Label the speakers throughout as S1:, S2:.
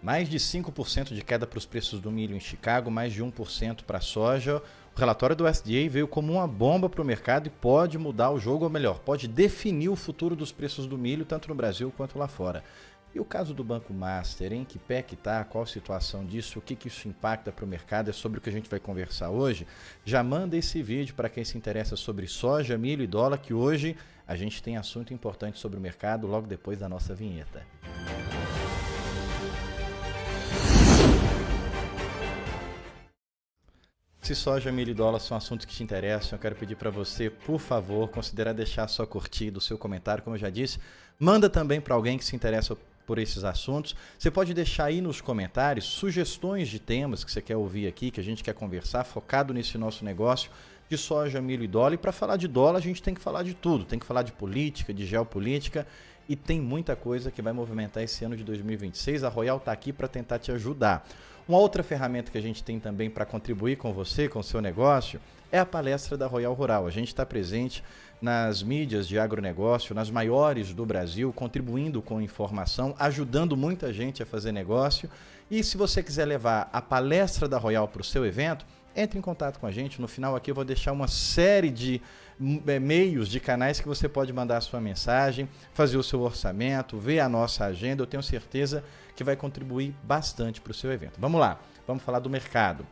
S1: Mais de 5% de queda para os preços do milho em Chicago, mais de 1% para a soja. O relatório do USDA veio como uma bomba para o mercado e pode mudar o jogo, ou melhor, pode definir o futuro dos preços do milho, tanto no Brasil quanto lá fora. E o caso do Banco Master, em que pé que está, qual a situação disso, o que isso impacta para o mercado, é sobre o que a gente vai conversar hoje. Já manda esse vídeo para quem se interessa sobre soja, milho e dólar, que hoje a gente tem assunto importante sobre o mercado logo depois da nossa vinheta. Se soja, milho e dólar são assuntos que te interessam, eu quero pedir para você, por favor, considerar deixar a sua curtida, o seu comentário, como eu já disse. Manda também para alguém que se interessa por esses assuntos. Você pode deixar aí nos comentários sugestões de temas que você quer ouvir aqui, que a gente quer conversar, focado nesse nosso negócio de soja, milho e dólar. E para falar de dólar, a gente tem que falar de tudo. Tem que falar de política, de geopolítica. E tem muita coisa que vai movimentar esse ano de 2026. A Royal está aqui para tentar te ajudar. Uma outra ferramenta que a gente tem também para contribuir com você, com o seu negócio, é a palestra da Royal Rural. A gente está presente nas mídias de agronegócio, nas maiores do Brasil, contribuindo com informação, ajudando muita gente a fazer negócio. E se você quiser levar a palestra da Royal para o seu evento, entre em contato com a gente. No final aqui eu vou deixar uma série de meios, de canais que você pode mandar a sua mensagem, fazer o seu orçamento, ver a nossa agenda. Eu tenho certeza que vai contribuir bastante para o seu evento. Vamos lá, vamos falar do mercado.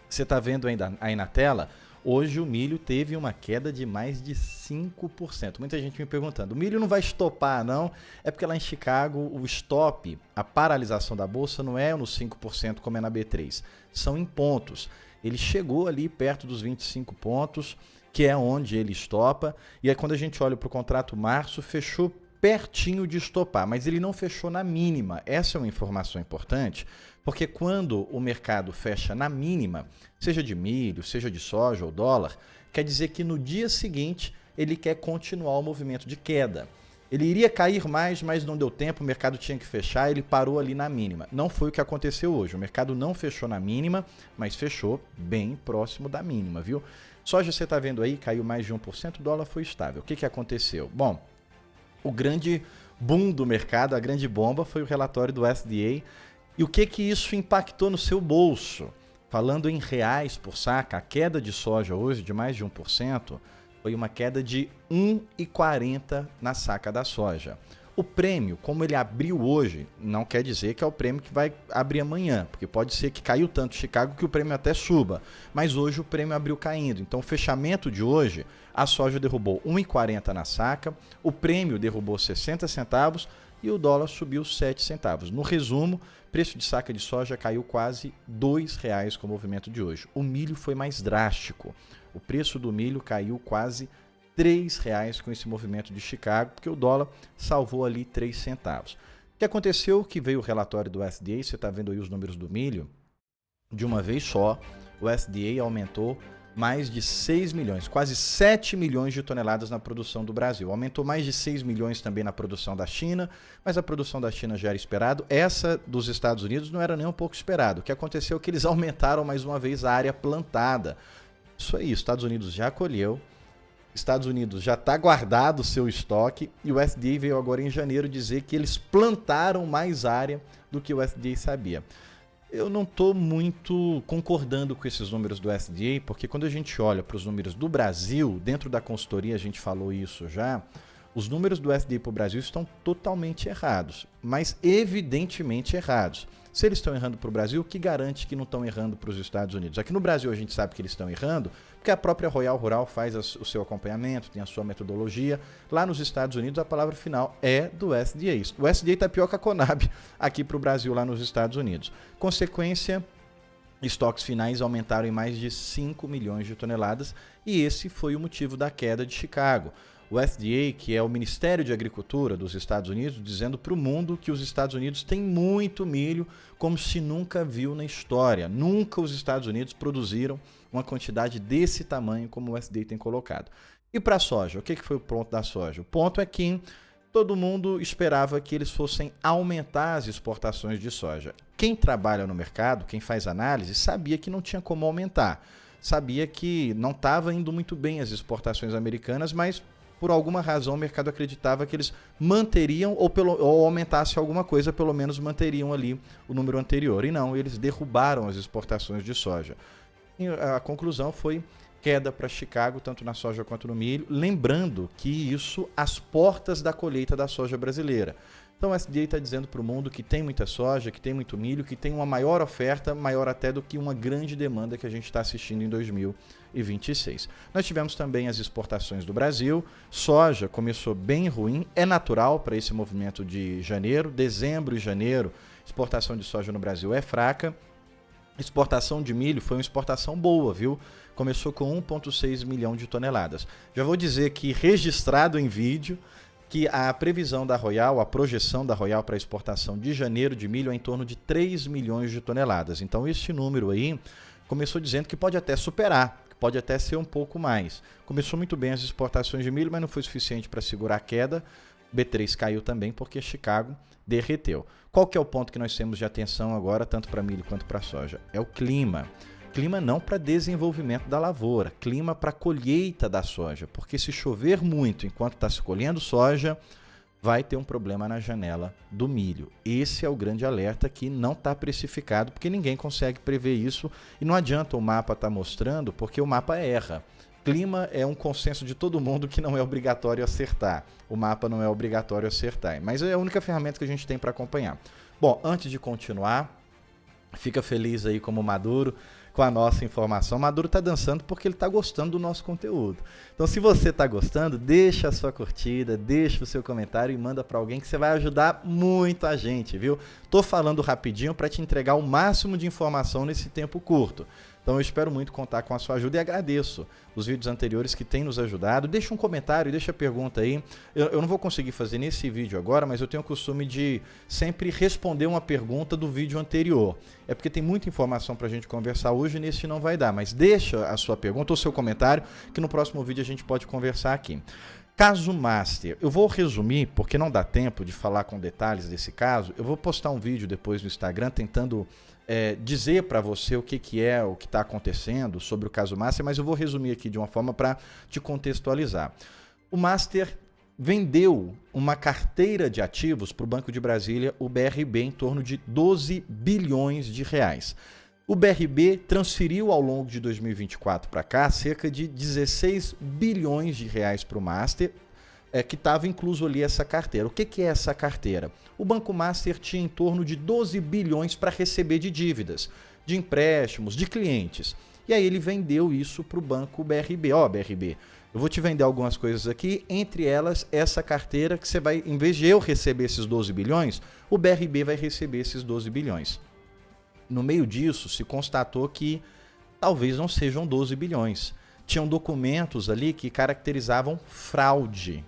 S1: Você está vendo ainda aí na tela? Hoje o milho teve uma queda de mais de 5%. Muita gente me perguntando, o milho não vai estopar não? É porque lá em Chicago o stop, a paralisação da bolsa não é nos 5% como é na B3, são em pontos. Ele chegou ali perto dos 25 pontos, que é onde ele estopa, e aí quando a gente olha para o contrato março, fechou pertinho de estopar, mas ele não fechou na mínima. Essa é uma informação importante, porque quando o mercado fecha na mínima, seja de milho, seja de soja ou dólar, quer dizer que no dia seguinte ele quer continuar o movimento de queda. Ele iria cair mais, mas não deu tempo, o mercado tinha que fechar, ele parou ali na mínima. Não foi o que aconteceu hoje, o mercado não fechou na mínima, mas fechou bem próximo da mínima, viu? Soja você está vendo aí, caiu mais de 1%, o dólar foi estável. O que aconteceu? Bom, o grande boom do mercado, a grande bomba foi o relatório do USDA. E o que isso impactou no seu bolso? Falando em reais por saca, a queda de soja hoje de mais de 1% foi uma queda de 1,40 na saca da soja. O prêmio, como ele abriu hoje, não quer dizer que é o prêmio que vai abrir amanhã, porque pode ser que caiu tanto Chicago que o prêmio até suba, mas hoje o prêmio abriu caindo. Então, o fechamento de hoje, a soja derrubou 1,40 na saca, o prêmio derrubou 60 centavos e o dólar subiu 7 centavos. No resumo, preço de saca de soja caiu quase R$ 2 com o movimento de hoje. O milho foi mais drástico. O preço do milho caiu quase R$ 3 com esse movimento de Chicago, porque o dólar salvou ali 3 centavos. O que aconteceu? Que veio o relatório do USDA, você está vendo aí os números do milho, de uma vez só, o USDA aumentou mais de 6 milhões, quase 7 milhões de toneladas na produção do Brasil. Aumentou mais de 6 milhões também na produção da China, mas a produção da China já era esperado. Essa dos Estados Unidos não era nem um pouco esperado. O que aconteceu é que eles aumentaram mais uma vez a área plantada. Isso aí, os Estados Unidos já colheu, Estados Unidos já está guardado o seu estoque e o USDA veio agora em janeiro dizer que eles plantaram mais área do que o USDA sabia. Eu não estou muito concordando com esses números do USDA, porque quando a gente olha para os números do Brasil, dentro da consultoria a gente falou isso já, os números do USDA para o Brasil estão totalmente errados, mas evidentemente errados. Se eles estão errando para o Brasil, o que garante que não estão errando para os Estados Unidos? Aqui no Brasil a gente sabe que eles estão errando, porque a própria Royal Rural faz o seu acompanhamento, tem a sua metodologia. Lá nos Estados Unidos a palavra final é do USDA. O USDA está pior que a Conab aqui para o Brasil, lá nos Estados Unidos. Consequência, estoques finais aumentaram em mais de 5 milhões de toneladas e esse foi o motivo da queda de Chicago. O USDA, que é o Ministério de Agricultura dos Estados Unidos, dizendo para o mundo que os Estados Unidos têm muito milho, como se nunca viu na história. Nunca os Estados Unidos produziram uma quantidade desse tamanho como o USDA tem colocado. E para a soja, o que foi o ponto da soja? O ponto é que todo mundo esperava que eles fossem aumentar as exportações de soja. Quem trabalha no mercado, quem faz análise, sabia que não tinha como aumentar. Sabia que não estava indo muito bem as exportações americanas, mas por alguma razão o mercado acreditava que eles manteriam ou aumentasse alguma coisa, pelo menos manteriam ali o número anterior. E não, eles derrubaram as exportações de soja. E a conclusão foi queda para Chicago, tanto na soja quanto no milho, lembrando que isso às portas da colheita da soja brasileira. Então a SDA está dizendo para o mundo que tem muita soja, que tem muito milho, que tem uma maior oferta, maior até do que uma grande demanda que a gente está assistindo em 2026. Nós tivemos também as exportações do Brasil, soja começou bem ruim, é natural para esse movimento de janeiro, dezembro e janeiro, exportação de soja no Brasil é fraca. Exportação de milho foi uma exportação boa, viu? Começou com 1,6 milhão de toneladas. Já vou dizer que registrado em vídeo que a previsão da Royal, a projeção da Royal para exportação de janeiro de milho é em torno de 3 milhões de toneladas. Então este número aí começou dizendo que pode até superar, que pode até ser um pouco mais. Começou muito bem as exportações de milho, mas não foi suficiente para segurar a queda. B3 caiu também porque Chicago derreteu. Qual que é o ponto que nós temos de atenção agora, tanto para milho quanto para soja? É o clima. Clima não para desenvolvimento da lavoura, clima para colheita da soja, porque se chover muito enquanto está se colhendo soja, vai ter um problema na janela do milho. Esse é o grande alerta que não está precificado, porque ninguém consegue prever isso e não adianta o mapa estar mostrando, porque o mapa erra. Clima é um consenso de todo mundo que não é obrigatório acertar. O mapa não é obrigatório acertar, mas é a única ferramenta que a gente tem para acompanhar. Bom, antes de continuar, fica feliz aí como Maduro com a nossa informação. Maduro está dançando porque ele está gostando do nosso conteúdo. Então, se você está gostando, deixa a sua curtida, deixa o seu comentário e manda para alguém que você vai ajudar muito a gente, viu? Tô falando rapidinho para te entregar o máximo de informação nesse tempo curto. Então eu espero muito contar com a sua ajuda e agradeço os vídeos anteriores que têm nos ajudado. Deixa um comentário, deixa a pergunta aí. Eu não vou conseguir fazer nesse vídeo agora, mas eu tenho o costume de sempre responder uma pergunta do vídeo anterior. É porque tem muita informação para a gente conversar hoje e nesse não vai dar. Mas deixa a sua pergunta ou seu comentário que no próximo vídeo a gente pode conversar aqui. Caso Master, eu vou resumir, porque não dá tempo de falar com detalhes desse caso. Eu vou postar um vídeo depois no Instagram tentando dizer para você o que é, o que está acontecendo sobre o caso Master, mas eu vou resumir aqui de uma forma para te contextualizar. O Master vendeu uma carteira de ativos para o Banco de Brasília, o BRB, em torno de 12 bilhões de reais. O BRB transferiu ao longo de 2024 para cá cerca de 16 bilhões de reais para o Master, que estava incluso ali essa carteira. O que é essa carteira? O Banco Master tinha em torno de 12 bilhões para receber de dívidas, de empréstimos, de clientes. E aí ele vendeu isso para o Banco BRB. Ó, BRB, eu vou te vender algumas coisas aqui, entre elas essa carteira que você vai, em vez de eu receber esses 12 bilhões, o BRB vai receber esses 12 bilhões. No meio disso, se constatou que talvez não sejam 12 bilhões. Tinham documentos ali que caracterizavam fraude.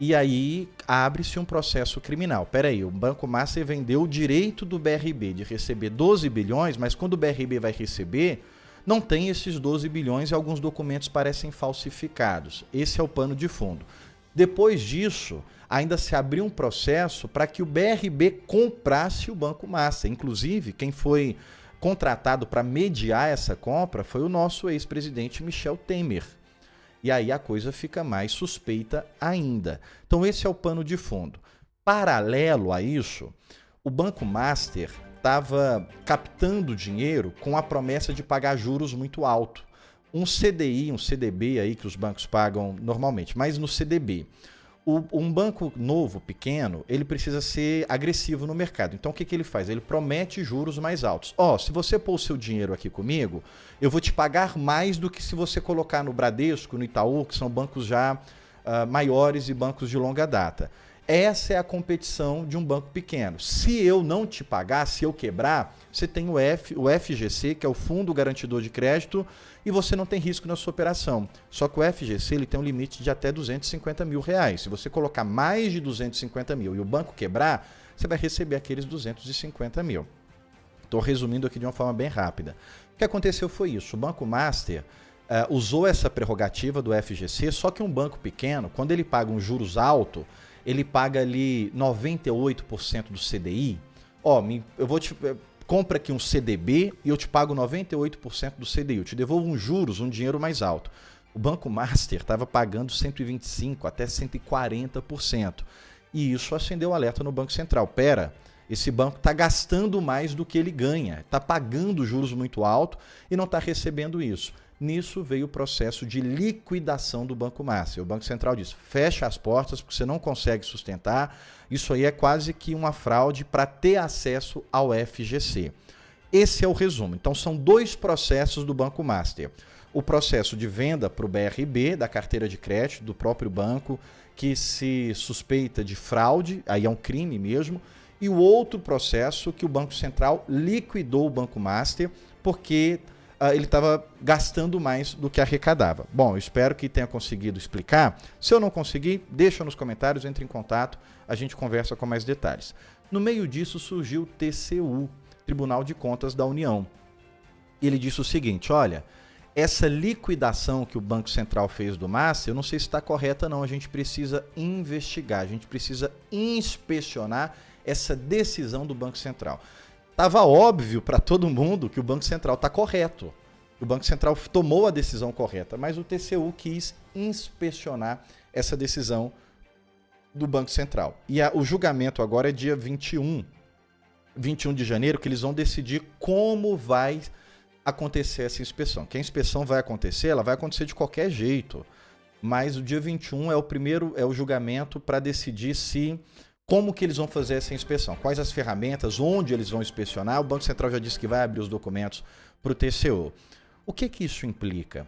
S1: E aí abre-se um processo criminal. Peraí, o Banco Master vendeu o direito do BRB de receber 12 bilhões, mas quando o BRB vai receber, não tem esses 12 bilhões e alguns documentos parecem falsificados. Esse é o pano de fundo. Depois disso, ainda se abriu um processo para que o BRB comprasse o Banco Master. Inclusive, quem foi contratado para mediar essa compra foi o nosso ex-presidente Michel Temer. E aí a coisa fica mais suspeita ainda. Então esse é o pano de fundo. Paralelo a isso, o Banco Master estava captando dinheiro com a promessa de pagar juros muito alto. Um CDI, um CDB aí que os bancos pagam normalmente, mas no CDB. Um banco novo, pequeno, ele precisa ser agressivo no mercado. Então o que ele faz? Ele promete juros mais altos. Se você pôr o seu dinheiro aqui comigo, eu vou te pagar mais do que se você colocar no Bradesco, no Itaú, que são bancos já maiores e bancos de longa data. Essa é a competição de um banco pequeno. Se eu não te pagar, se eu quebrar, você tem o FGC, que é o Fundo Garantidor de Crédito, e você não tem risco na sua operação. Só que o FGC ele tem um limite de até 250 mil reais. Se você colocar mais de 250 mil e o banco quebrar, você vai receber aqueles 250 mil. Estou resumindo aqui de uma forma bem rápida. O que aconteceu foi isso. O Banco Master usou essa prerrogativa do FGC, só que um banco pequeno, quando ele paga um juros alto, ele paga ali 98% do CDI. Eu vou te... Compra aqui um CDB e eu te pago 98% do CDI. Eu te devolvo um juros, um dinheiro mais alto. O Banco Master estava pagando 125% até 140%. E isso acendeu o alerta no Banco Central. Pera, esse banco está gastando mais do que ele ganha, está pagando juros muito altos e não está recebendo isso. Nisso veio o processo de liquidação do Banco Master. O Banco Central disse, fecha as portas porque você não consegue sustentar. Isso aí é quase que uma fraude para ter acesso ao FGC. Esse é o resumo. Então são dois processos do Banco Master. O processo de venda para o BRB, da carteira de crédito do próprio banco, que se suspeita de fraude, aí é um crime mesmo, e o outro processo que o Banco Central liquidou o Banco Master porque ele estava gastando mais do que arrecadava. Bom, eu espero que tenha conseguido explicar. Se eu não conseguir, deixa nos comentários, entre em contato, a gente conversa com mais detalhes. No meio disso surgiu o TCU, Tribunal de Contas da União. Ele disse o seguinte, olha, essa liquidação que o Banco Central fez do Master, eu não sei se está correta não, a gente precisa investigar, a gente precisa inspecionar essa decisão do Banco Central. Estava óbvio para todo mundo que o Banco Central está correto, o Banco Central tomou a decisão correta, mas o TCU quis inspecionar essa decisão do Banco Central. E o julgamento agora é dia 21 de janeiro, que eles vão decidir como vai acontecer essa inspeção. Que a inspeção vai acontecer, ela vai acontecer de qualquer jeito, mas o dia 21 é o julgamento para decidir como que eles vão fazer essa inspeção, quais as ferramentas, onde eles vão inspecionar. O Banco Central já disse que vai abrir os documentos para o TCU. O que isso implica?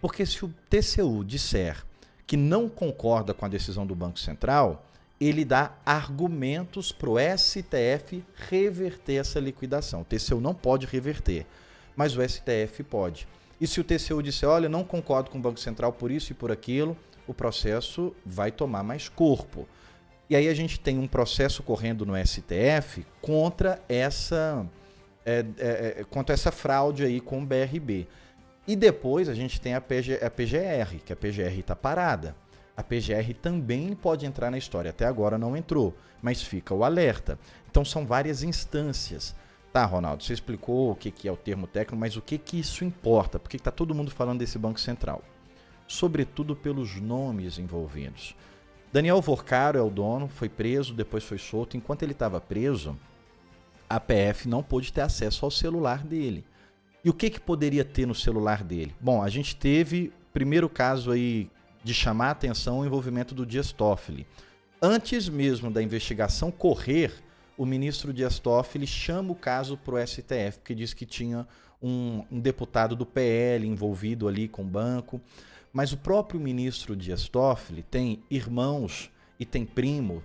S1: Porque se o TCU disser que não concorda com a decisão do Banco Central, ele dá argumentos para o STF reverter essa liquidação. O TCU não pode reverter, mas o STF pode. E se o TCU disser, olha, não concordo com o Banco Central por isso e por aquilo, o processo vai tomar mais corpo. E aí a gente tem um processo correndo no STF contra essa fraude aí com o BRB. E depois a gente tem a PGR, que a PGR está parada. A PGR também pode entrar na história. Até agora não entrou, mas fica o alerta. Então são várias instâncias. Tá, Ronaldo, você explicou o que é o termo técnico, mas o que isso importa? Por que está todo mundo falando desse Banco Central? Sobretudo pelos nomes envolvidos. Daniel Vorcaro é o dono, foi preso, depois foi solto. Enquanto ele estava preso, a PF não pôde ter acesso ao celular dele. E o que poderia ter no celular dele? Bom, a gente teve, primeiro caso aí de chamar a atenção, o envolvimento do Dias Toffoli. Antes mesmo da investigação correr, o ministro Dias Toffoli chama o caso para o STF, porque diz que tinha um deputado do PL envolvido ali com o banco. Mas o próprio ministro Dias Toffoli tem irmãos e tem primo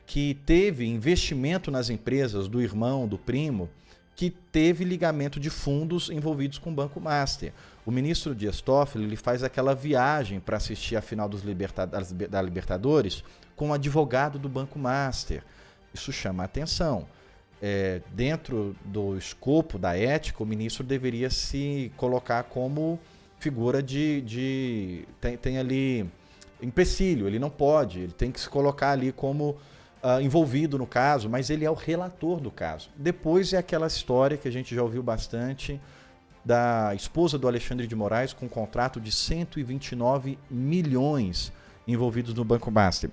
S1: que teve investimento nas empresas do irmão, do primo, que teve ligamento de fundos envolvidos com o Banco Master. O ministro Dias Toffoli ele faz aquela viagem para assistir a final da Libertadores com o advogado do Banco Master. Isso chama a atenção. Dentro do escopo da ética, o ministro deveria se colocar como figura tem ali empecilho, ele não pode, ele tem que se colocar ali como envolvido no caso, mas ele é o relator do caso. Depois é aquela história que a gente já ouviu bastante da esposa do Alexandre de Moraes com um contrato de 129 milhões envolvidos no Banco Master.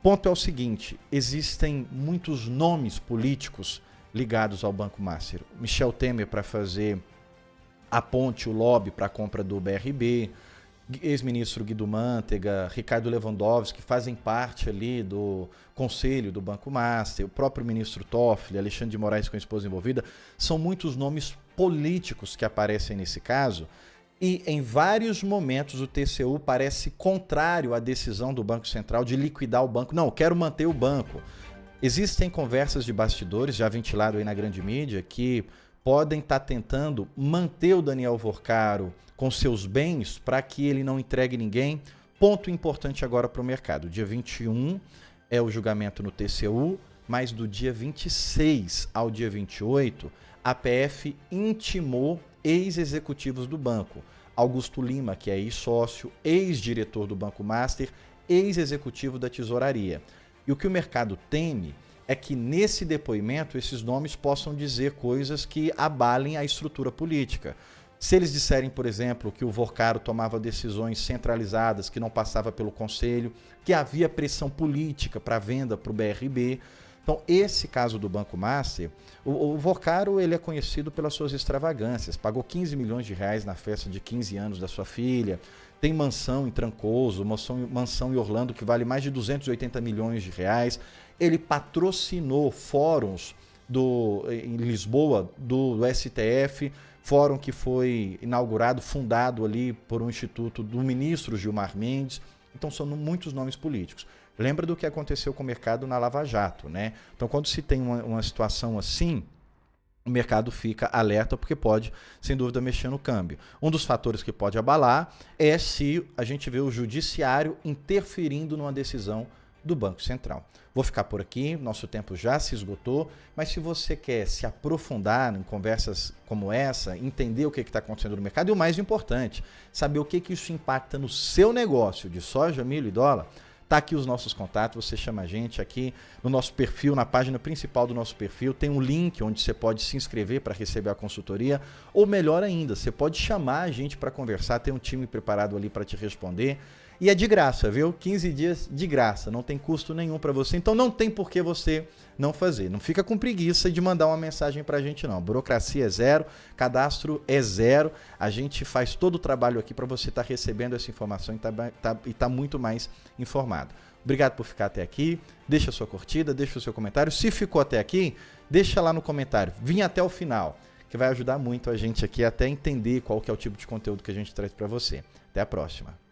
S1: Ponto é o seguinte, existem muitos nomes políticos ligados ao Banco Master. Michel Temer para fazer a ponte, o lobby para a compra do BRB, ex-ministro Guido Mantega, Ricardo Lewandowski, que fazem parte ali do conselho do Banco Master, o próprio ministro Toffoli, Alexandre de Moraes com a esposa envolvida, são muitos nomes políticos que aparecem nesse caso e em vários momentos o TCU parece contrário à decisão do Banco Central de liquidar o banco. Não, eu quero manter o banco. Existem conversas de bastidores, já ventilado aí na grande mídia, que podem estar tentando manter o Daniel Vorcaro com seus bens para que ele não entregue ninguém. Ponto importante agora para o mercado. Dia 21 é o julgamento no TCU, mas do dia 26 ao dia 28, a PF intimou ex-executivos do banco. Augusto Lima, que é ex-sócio, ex-diretor do Banco Master, ex-executivo da Tesouraria. E o que o mercado teme é que nesse depoimento esses nomes possam dizer coisas que abalem a estrutura política. Se eles disserem, por exemplo, que o Vocaro tomava decisões centralizadas, que não passava pelo conselho, que havia pressão política para a venda para o BRB. Então, esse caso do Banco Master, o Vocaro ele é conhecido pelas suas extravagâncias. Pagou 15 milhões de reais na festa de 15 anos da sua filha, tem mansão em Trancoso, mansão em Orlando que vale mais de 280 milhões de reais. Ele patrocinou fóruns em Lisboa, do STF, fórum que foi inaugurado, fundado ali por um instituto do ministro Gilmar Mendes. Então são muitos nomes políticos. Lembra do que aconteceu com o mercado na Lava Jato, né? Então quando se tem uma situação assim, o mercado fica alerta porque pode, sem dúvida, mexer no câmbio. Um dos fatores que pode abalar é se a gente vê o judiciário interferindo numa decisão do Banco Central. Vou ficar por aqui, nosso tempo já se esgotou, mas se você quer se aprofundar em conversas como essa, entender o que está acontecendo no mercado e o mais importante, saber o que isso impacta no seu negócio de soja, milho e dólar, tá aqui os nossos contatos, você chama a gente aqui no nosso perfil, na página principal do nosso perfil, tem um link onde você pode se inscrever para receber a consultoria, ou melhor ainda, você pode chamar a gente para conversar, tem um time preparado ali para te responder. E é de graça, viu? 15 dias de graça, não tem custo nenhum para você. Então não tem por que você não fazer. Não fica com preguiça de mandar uma mensagem para a gente não. Burocracia é zero, cadastro é zero. A gente faz todo o trabalho aqui para você estar recebendo essa informação e tá muito mais informado. Obrigado por ficar até aqui. Deixa a sua curtida, deixa o seu comentário. Se ficou até aqui, deixa lá no comentário. Vim até o final, que vai ajudar muito a gente aqui até entender qual que é o tipo de conteúdo que a gente traz para você. Até a próxima.